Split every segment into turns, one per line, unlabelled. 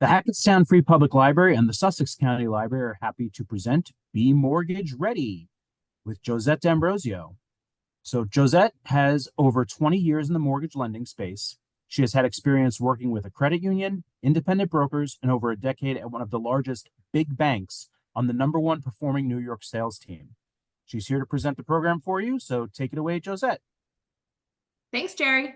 The Hackettstown Free Public Library and the Sussex County Library are happy to present Be Mortgage Ready with Josette D'Ambrosio. So Josette has over 20 years in the mortgage lending space. She has had experience working with a credit union, independent brokers, and over a decade at one of the largest big banks on the #1 performing New York sales team. She's here to present the program for you, so take it away, Josette.
Thanks, Jerry.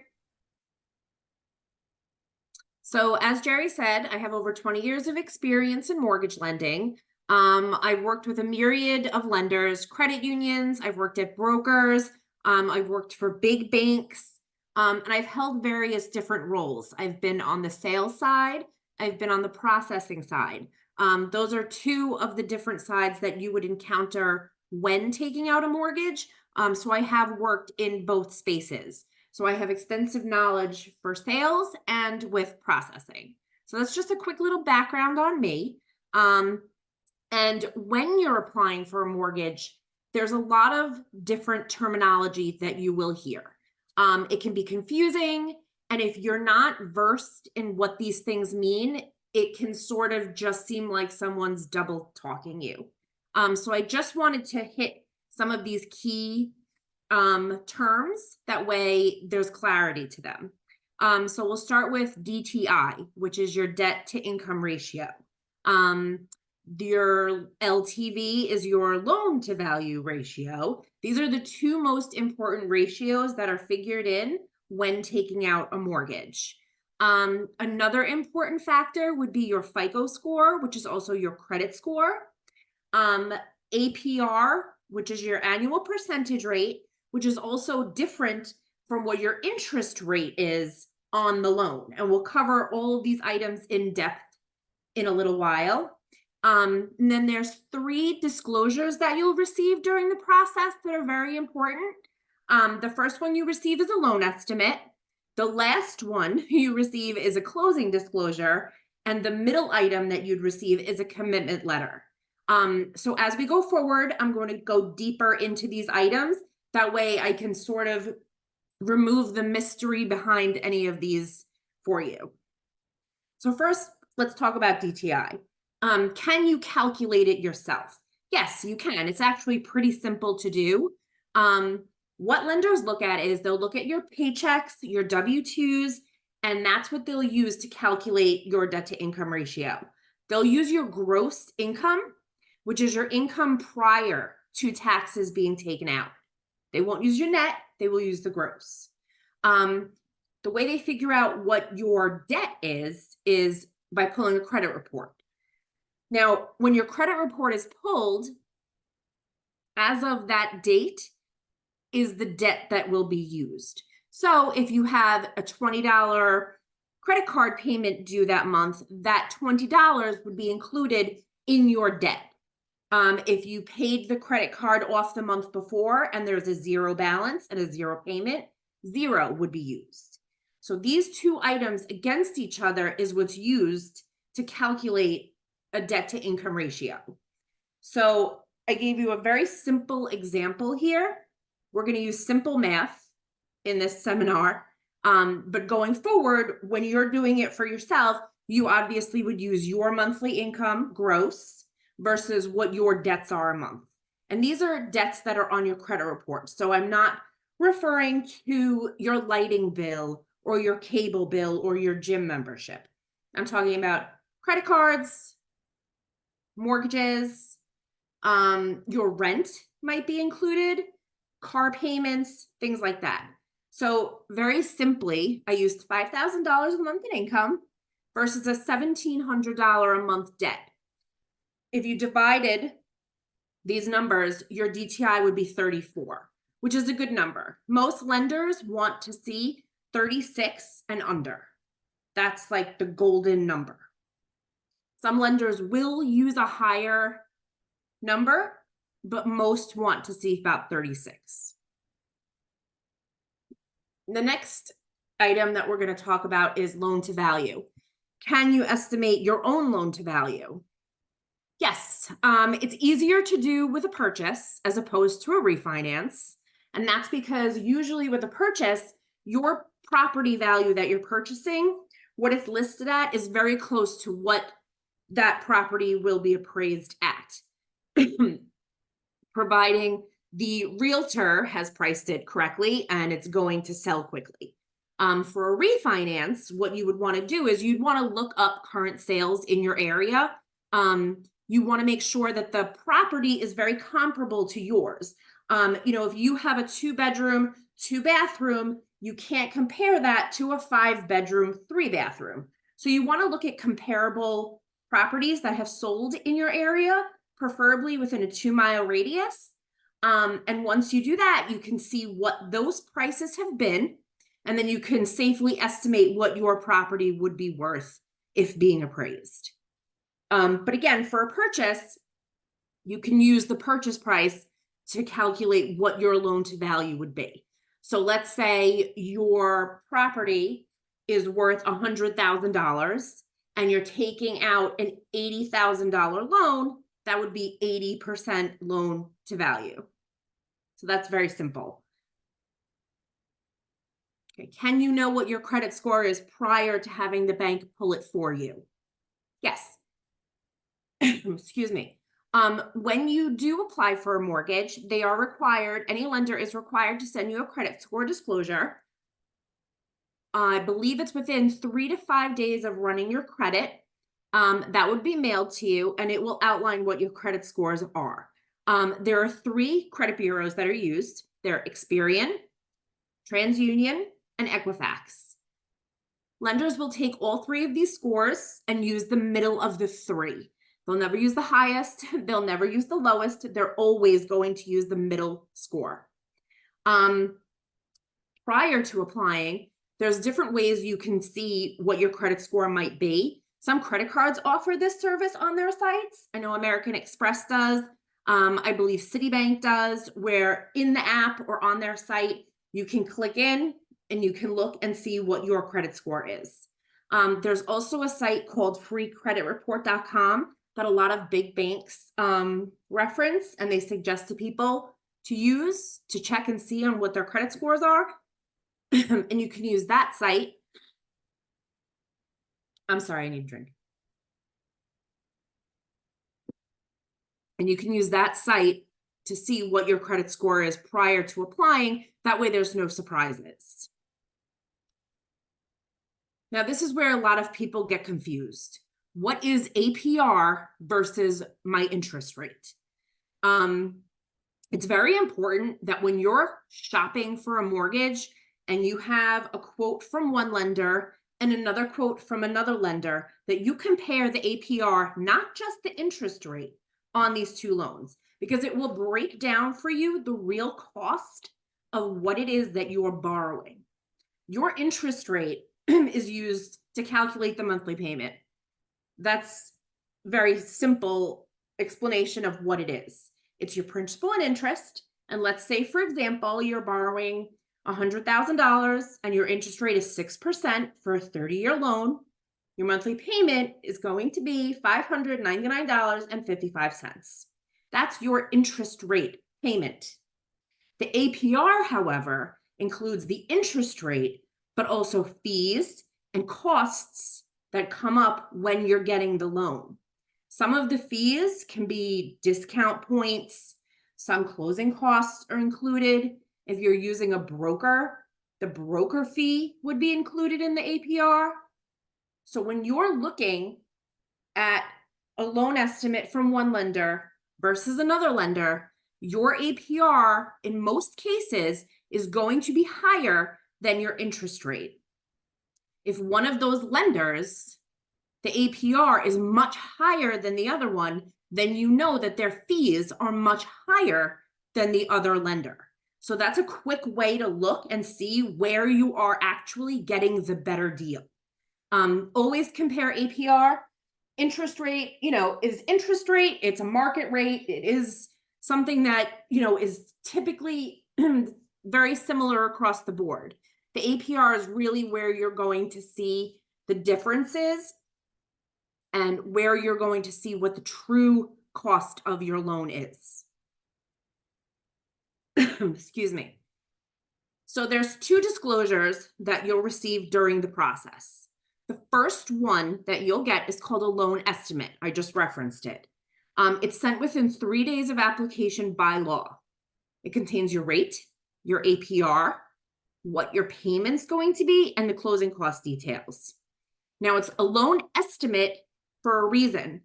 So as Jerry said, I have over 20 years of experience in mortgage lending. I've worked with a myriad of lenders, credit unions, I've worked at brokers, I've worked for big banks, and I've held various different roles. I've been on the sales side, I've been on the processing side. Those are two of the different sides that you would encounter when taking out a mortgage. So I have worked in both spaces. So I have extensive knowledge for sales and with processing. So that's just a quick little background on me. And when you're applying for a mortgage, there's a lot of different terminology that you will hear. It can be confusing. And if you're not versed in what these things mean, it can sort of just seem like someone's double talking you. So I just wanted to hit some of these key terms, that way there's clarity to them. So we'll start with DTI, which is your debt to income ratio. Your LTV is your loan to value ratio. These are the two most important ratios that are figured in when taking out a mortgage. Another important factor would be your FICO score, which is also your credit score. APR, which is your annual percentage rate, which is also different from what your interest rate is on the loan. And we'll cover all of these items in depth in a little while. And then there's 3 disclosures that you'll receive during the process that are very important. The first one you receive is a loan estimate. The last one you receive is a closing disclosure. And the middle item that you'd receive is a commitment letter. So as we go forward, I'm going to go deeper into these items. That way I can sort of remove the mystery behind any of these for you. So first, let's talk about DTI. Can you calculate it yourself? Yes, you can. It's actually pretty simple to do. What lenders look at is they'll look at your paychecks, your W-2s, and that's what they'll use to calculate your debt to income ratio. They'll use your gross income, which is your income prior to taxes being taken out. They won't use your net, they will use the gross. The way they figure out what your debt is by pulling a credit report. Now, when your credit report is pulled, as of that date is the debt that will be used. So if you have a $20 credit card payment due that month, that $20 would be included in your debt. If you paid the credit card off the month before and there's a 0 balance and a 0 payment, 0 would be used. So these two items against each other is what's used to calculate a debt to income ratio. So I gave you a very simple example here. We're going to use simple math in this seminar. But going forward, when you're doing it for yourself, you obviously would use your monthly income gross versus what your debts are a month. And these are debts that are on your credit report. So I'm not referring to your lighting bill or your cable bill or your gym membership. I'm talking about credit cards, mortgages, your rent might be included, car payments, things like that. So very simply, I used $5,000 a month in income versus a $1,700 a month debt. If you divided these numbers, your DTI would be 34, which is a good number. Most lenders want to see 36 and under. That's like the golden number. Some lenders will use a higher number, but most want to see about 36. The next item that we're going to talk about is loan to value. Can you estimate your own loan to value? Yes, it's easier to do with a purchase as opposed to a refinance. And that's because usually with a purchase, your property value that you're purchasing what it's listed at is very close to what that property will be appraised at, providing the realtor has priced it correctly and it's going to sell quickly. For a refinance, what you would want to do is you'd want to look up current sales in your area. You want to make sure that the property is very comparable to yours. If you have a 2-bedroom, 2-bathroom, you can't compare that to a 5-bedroom, 3-bathroom. So you want to look at comparable properties that have sold in your area, preferably within a 2-mile radius. And once you do that, you can see what those prices have been, and then you can safely estimate what your property would be worth if being appraised. But again, for a purchase, you can use the purchase price to calculate what your loan to value would be. So let's say your property is worth $100,000 and you're taking out an $80,000 loan, that would be 80% loan to value. So that's very simple. Okay, can you know what your credit score is prior to having the bank pull it for you? Yes. Excuse me. When you do apply for a mortgage, any lender is required to send you a credit score disclosure. I believe it's within 3 to 5 days of running your credit. That would be mailed to you, and it will outline what your credit scores are. There are 3 credit bureaus that are used. They're Experian, TransUnion, and Equifax. Lenders will take all 3 of these scores and use the middle of the 3. They'll never use the highest. They'll never use the lowest. They're always going to use the middle score. Prior to applying, there's different ways you can see what your credit score might be. Some credit cards offer this service on their sites. I know American Express does. I believe Citibank does, where in the app or on their site, you can click in and you can look and see what your credit score is. There's also a site called freecreditreport.com that a lot of big banks reference, and they suggest to people to use to check and see on what their credit scores are. And you can use that site. I'm sorry, I need a drink. And you can use that site to see what your credit score is prior to applying. That way there's no surprises. Now, this is where a lot of people get confused. What is APR versus my interest rate? It's very important that when you're shopping for a mortgage and you have a quote from one lender and another quote from another lender, that you compare the APR, not just the interest rate on these 2 loans, because it will break down for you the real cost of what it is that you're borrowing. Your interest rate is used to calculate the monthly payment. That's very simple explanation of what it is. It's your principal and interest. And let's say, for example, you're borrowing $100,000 and your interest rate is 6% for a 30-year loan. Your monthly payment is going to be $599.55. That's your interest rate payment. The APR, however, includes the interest rate, but also fees and costs that come up when you're getting the loan. Some of the fees can be discount points. Some closing costs are included. If you're using a broker, the broker fee would be included in the APR. So when you're looking at a loan estimate from one lender versus another lender, your APR in most cases is going to be higher than your interest rate. If one of those lenders, the APR is much higher than the other one, then you know that their fees are much higher than the other lender. So that's a quick way to look and see where you are actually getting the better deal. Always compare APR. Interest rate, is interest rate. It's a market rate. It is something that, is typically very similar across the board. The APR is really where you're going to see the differences and where you're going to see what the true cost of your loan is. Excuse me. So there's 2 disclosures that you'll receive during the process. The first one that you'll get is called a loan estimate. I just referenced it. It's sent within 3 days of application by law. It contains your rate, your APR, what your payment's going to be, and the closing cost details. Now, it's a loan estimate for a reason.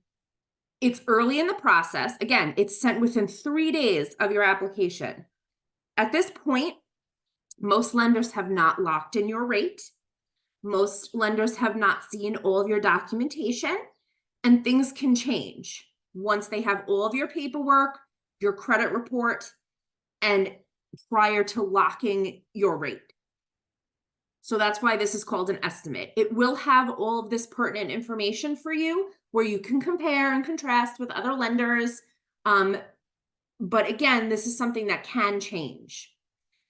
It's early in the process. Again, it's sent within 3 days of your application. At this point, most lenders have not locked in your rate. Most lenders have not seen all of your documentation, and things can change once they have all of your paperwork, your credit report, and prior to locking your rate. So that's why this is called an estimate. It will have all of this pertinent information for you where you can compare and contrast with other lenders. But again, this is something that can change.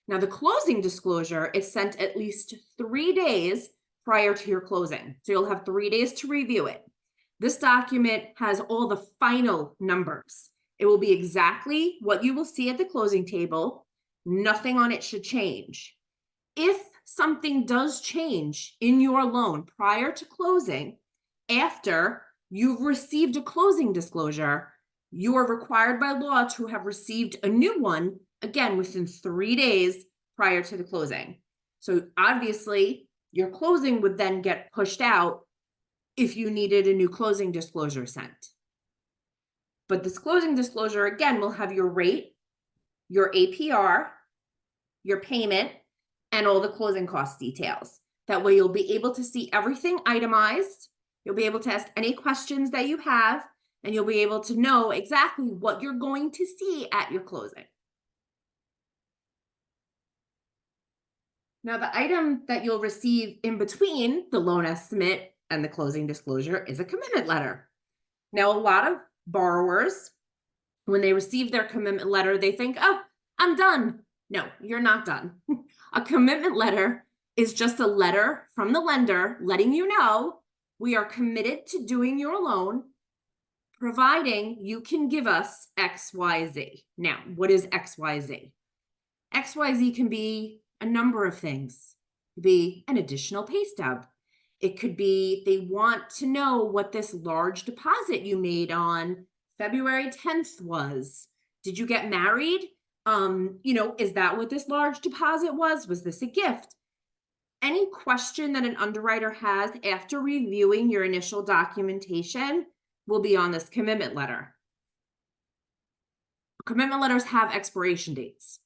Now, the closing disclosure is sent at least 3 days prior to your closing. So you'll have 3 days to review it. This document has all the final numbers. It will be exactly what you will see at the closing table. Nothing on it should change. If something does change in your loan prior to closing, after you've received a closing disclosure, you are required by law to have received a new one, again, within 3 days prior to the closing. So obviously, your closing would then get pushed out if you needed a new closing disclosure sent. But this closing disclosure, again, will have your rate, your APR, your payment, and all the closing cost details. That way you'll be able to see everything itemized. You'll be able to ask any questions that you have, and you'll be able to know exactly what you're going to see at your closing. Now, the item that you'll receive in between the loan estimate and the closing disclosure is a commitment letter. Now, a lot of borrowers, when they receive their commitment letter, they think, oh, I'm done. No, you're not done. A commitment letter is just a letter from the lender letting you know we are committed to doing your loan, providing you can give us XYZ. Now, what is XYZ? XYZ can be a number of things. It could be an additional pay stub. It could be they want to know what this large deposit you made on February 10th was. Did you get married? Is that what this large deposit was? Was this a gift? Any question that an underwriter has after reviewing your initial documentation will be on this commitment letter. Commitment letters have expiration dates.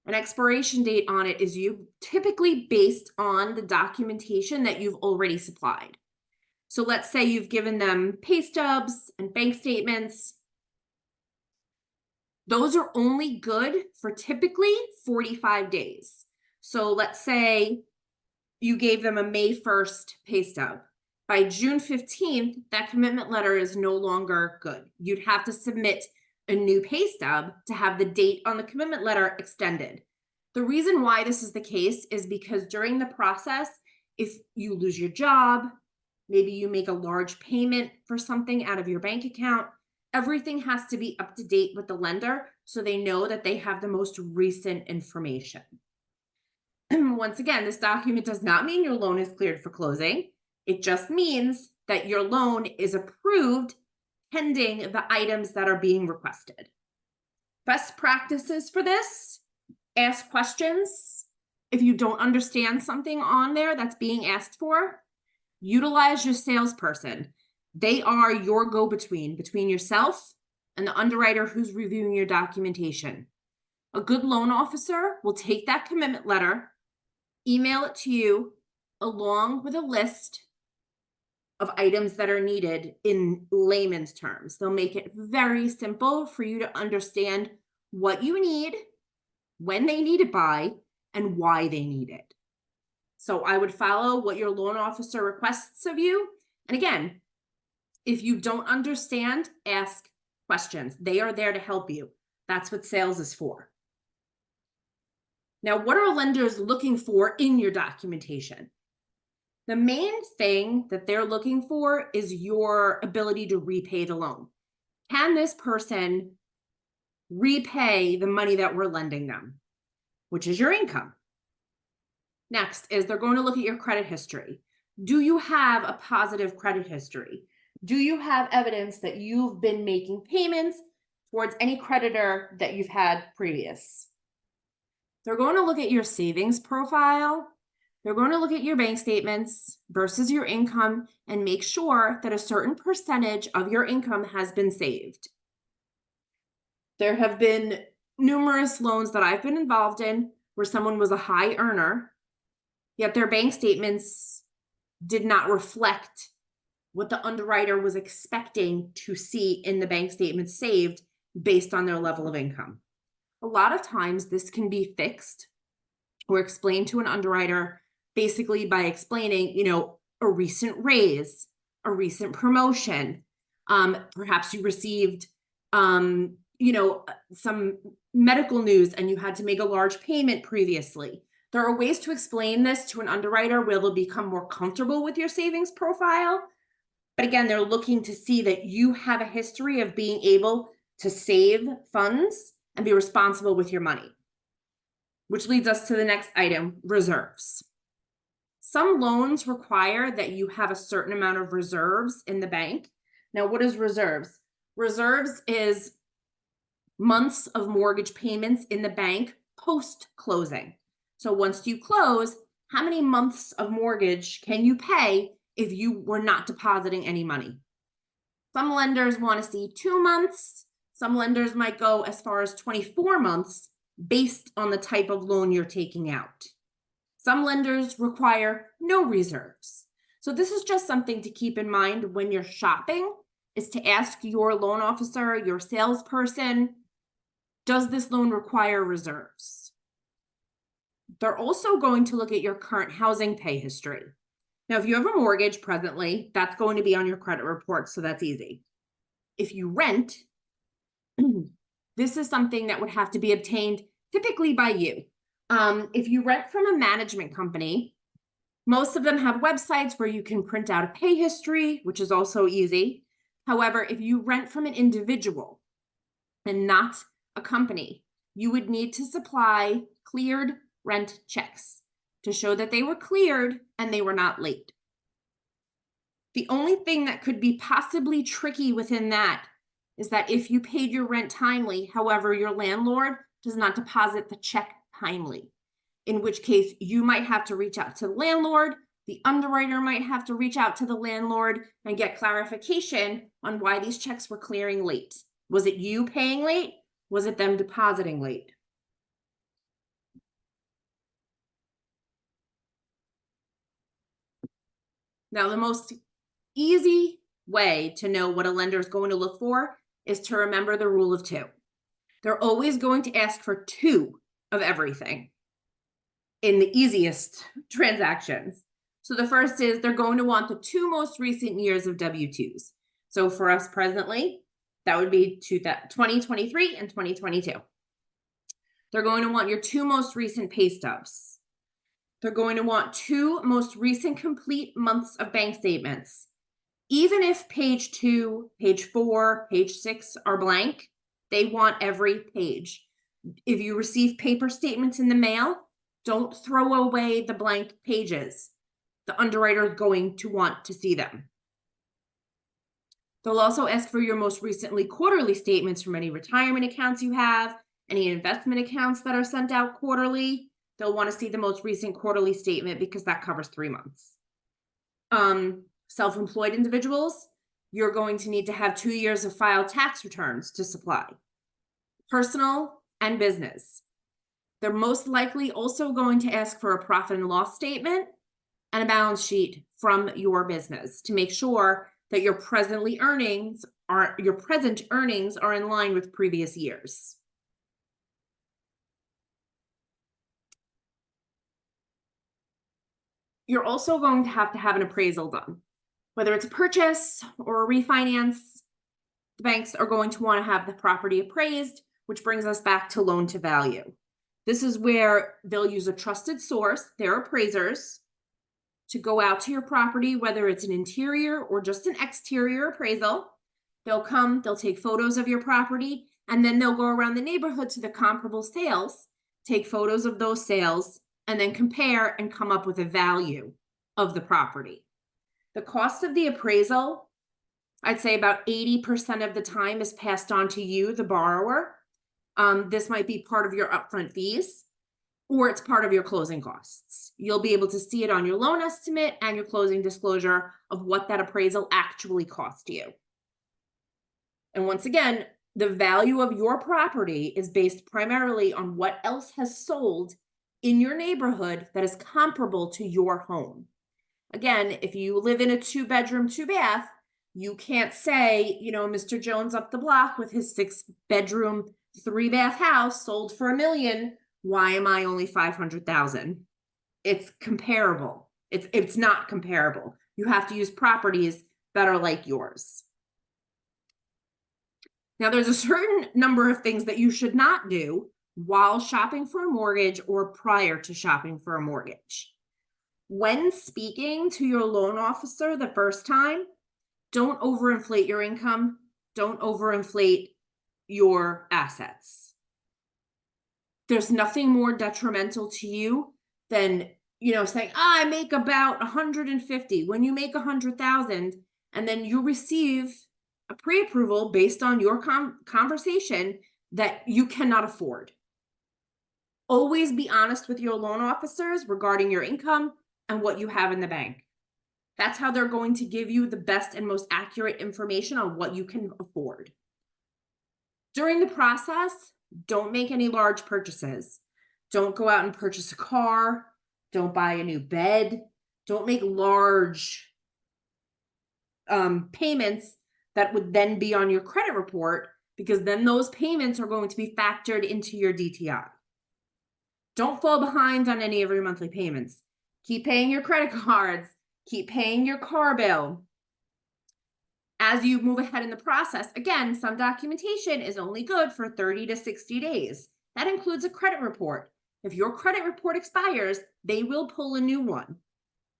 An expiration date on it is typically based on the documentation that you've already supplied. So let's say you've given them pay stubs and bank statements. Those are only good for typically 45 days. So let's say you gave them a May 1st pay stub. By June 15th, that commitment letter is no longer good. You'd have to submit a new pay stub to have the date on the commitment letter extended. The reason why this is the case is because during the process, if you lose your job, maybe you make a large payment for something out of your bank account, everything has to be up to date with the lender so they know that they have the most recent information. Once again, this document does not mean your loan is cleared for closing. It just means that your loan is approved pending the items that are being requested. Best practices for this: ask questions. If you don't understand something on there that's being asked for, utilize your salesperson. They are your go-between between yourself and the underwriter who's reviewing your documentation. A good loan officer will take that commitment letter, email it to you along with a list of items that are needed in layman's terms. They'll make it very simple for you to understand what you need, when they need it by, and why they need it. So I would follow what your loan officer requests of you. And again, if you don't understand, ask questions. They are there to help you. That's what sales is for. Now, what are lenders looking for in your documentation? The main thing that they're looking for is your ability to repay the loan. Can this person repay the money that we're lending them, which is your income? Next is they're going to look at your credit history. Do you have a positive credit history? Do you have evidence that you've been making payments towards any creditor that you've had previous? They're going to look at your savings profile. They're going to look at your bank statements versus your income and make sure that a certain percentage of your income has been saved. There have been numerous loans that I've been involved in where someone was a high earner, yet their bank statements did not reflect what the underwriter was expecting to see in the bank statement saved based on their level of income. A lot of times this can be fixed or explained to an underwriter basically by explaining, a recent raise, a recent promotion. Perhaps you received, some medical news and you had to make a large payment previously. There are ways to explain this to an underwriter where they'll become more comfortable with your savings profile. But again, they're looking to see that you have a history of being able to save funds and be responsible with your money. Which leads us to the next item, reserves. Some loans require that you have a certain amount of reserves in the bank. Now, what is reserves? Reserves is months of mortgage payments in the bank post-closing. So once you close, how many months of mortgage can you pay if you were not depositing any money? Some lenders want to see 2 months. Some lenders might go as far as 24 months based on the type of loan you're taking out. Some lenders require no reserves. So this is just something to keep in mind when you're shopping, is to ask your loan officer, your salesperson, does this loan require reserves? They're also going to look at your current housing pay history. Now, if you have a mortgage presently, that's going to be on your credit report, so that's easy. If you rent, this is something that would have to be obtained typically by you. If you rent from a management company, most of them have websites where you can print out a pay history, which is also easy. However, if you rent from an individual and not a company, you would need to supply cleared rent checks to show that they were cleared and they were not late. The only thing that could be possibly tricky within that is that if you paid your rent timely, however, your landlord does not deposit the check timely, in which case you might have to reach out to the landlord, the underwriter might have to reach out to the landlord and get clarification on why these checks were clearing late. Was it you paying late? Was it them depositing late? Now, the most easy way to know what a lender is going to look for is to remember the rule of 2. They're always going to ask for 2 of everything in the easiest transactions. So the first is they're going to want the 2 most recent years of W-2s. So for us presently, that would be 2023 and 2022. They're going to want your 2 most recent pay stubs. They're going to want 2 most recent complete months of bank statements. Even if page 2, page 4, page 6 are blank, they want every page. If you receive paper statements in the mail, don't throw away the blank pages. The underwriter is going to want to see them. They'll also ask for your most recently quarterly statements from any retirement accounts you have, any investment accounts that are sent out quarterly. They'll want to see the most recent quarterly statement because that covers 3 months. Self-employed individuals, you're going to need to have 2 years of filed tax returns to supply. Personal and business. They're most likely also going to ask for a profit and loss statement and a balance sheet from your business to make sure that your present earnings are in line with previous years. You're also going to have an appraisal done. Whether it's a purchase or a refinance, the banks are going to want to have the property appraised, which brings us back to loan to value. This is where they'll use a trusted source, their appraisers, to go out to your property, whether it's an interior or just an exterior appraisal. They'll come, they'll take photos of your property, and then they'll go around the neighborhood to the comparable sales, take photos of those sales, and then compare and come up with a value of the property. The cost of the appraisal, I'd say about 80% of the time is passed on to you, the borrower. This might be part of your upfront fees, or it's part of your closing costs. You'll be able to see it on your loan estimate and your closing disclosure of what that appraisal actually cost you. And once again, the value of your property is based primarily on what else has sold in your neighborhood that is comparable to your home. Again, if you live in a 2-bedroom, 2-bath, you can't say, you know, Mr. Jones up the block with his 6-bedroom, 3-bath house sold for $1 million. Why am I only 500,000? It's comparable. It's not comparable. You have to use properties that are like yours. Now, there's a certain number of things that you should not do while shopping for a mortgage or prior to shopping for a mortgage. When speaking to your loan officer the first time, don't overinflate your income. Don't overinflate your assets. There's nothing more detrimental to you than, saying, I make about 150 when you make 100,000, and then you receive a pre-approval based on your conversation that you cannot afford. Always be honest with your loan officers regarding your income and what you have in the bank. That's how they're going to give you the best and most accurate information on what you can afford. During the process, don't make any large purchases. Don't go out and purchase a car. Don't buy a new bed. Don't make large payments that would then be on your credit report, because then those payments are going to be factored into your DTI. Don't fall behind on any of your monthly payments. Keep paying your credit cards. Keep paying your car bill. As you move ahead in the process, again, some documentation is only good for 30 to 60 days. That includes a credit report. If your credit report expires, they will pull a new one.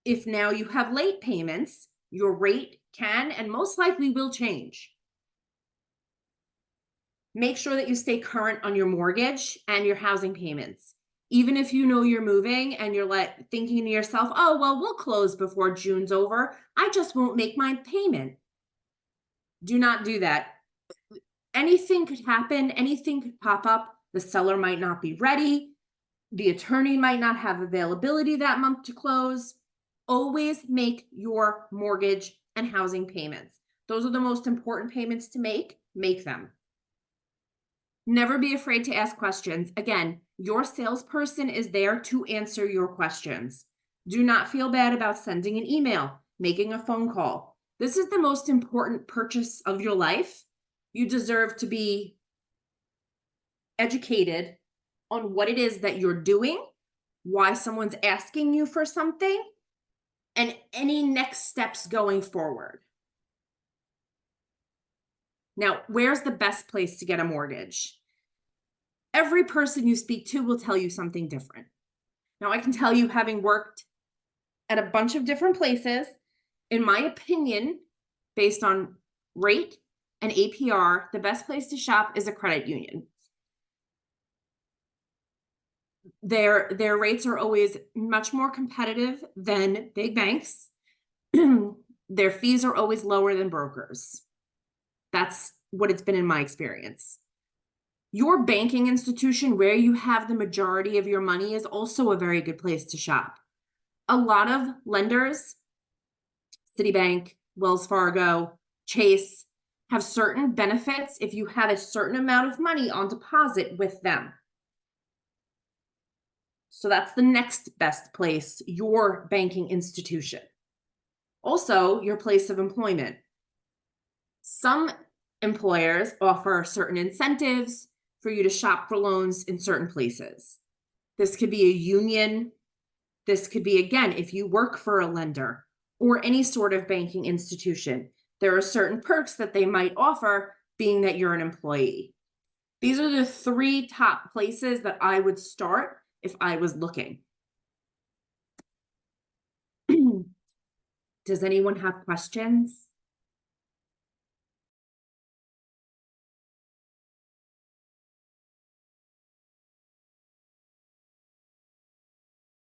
If now you have late payments, your rate can and most likely will change. Make sure that you stay current on your mortgage and your housing payments. Even if you know you're moving and you're thinking to yourself, oh, well, we'll close before June's over. I just won't make my payment. Do not do that. Anything could happen. Anything could pop up. The seller might not be ready. The attorney might not have availability that month to close. Always make your mortgage and housing payments. Those are the most important payments to make. Make them. Never be afraid to ask questions. Again, your salesperson is there to answer your questions. Do not feel bad about sending an email, making a phone call. This is the most important purchase of your life. You deserve to be educated on what it is that you're doing, why someone's asking you for something, and any next steps going forward. Now, where's the best place to get a mortgage? Every person you speak to will tell you something different. Now, I can tell you, having worked at a bunch of different places, in my opinion, based on rate and APR, the best place to shop is a credit union. Their rates are always much more competitive than big banks. Their fees are always lower than brokers. That's what it's been in my experience. Your banking institution, where you have the majority of your money, is also a very good place to shop. A lot of lenders, Citibank, Wells Fargo, Chase, have certain benefits if you have a certain amount of money on deposit with them. So that's the next best place, your banking institution. Also, your place of employment. Some employers offer certain incentives for you to shop for loans in certain places. This could be a union. This could be, again, if you work for a lender or any sort of banking institution, there are certain perks that they might offer, being that you're an employee. These are the 3 top places that I would start if I was looking. Does anyone have questions?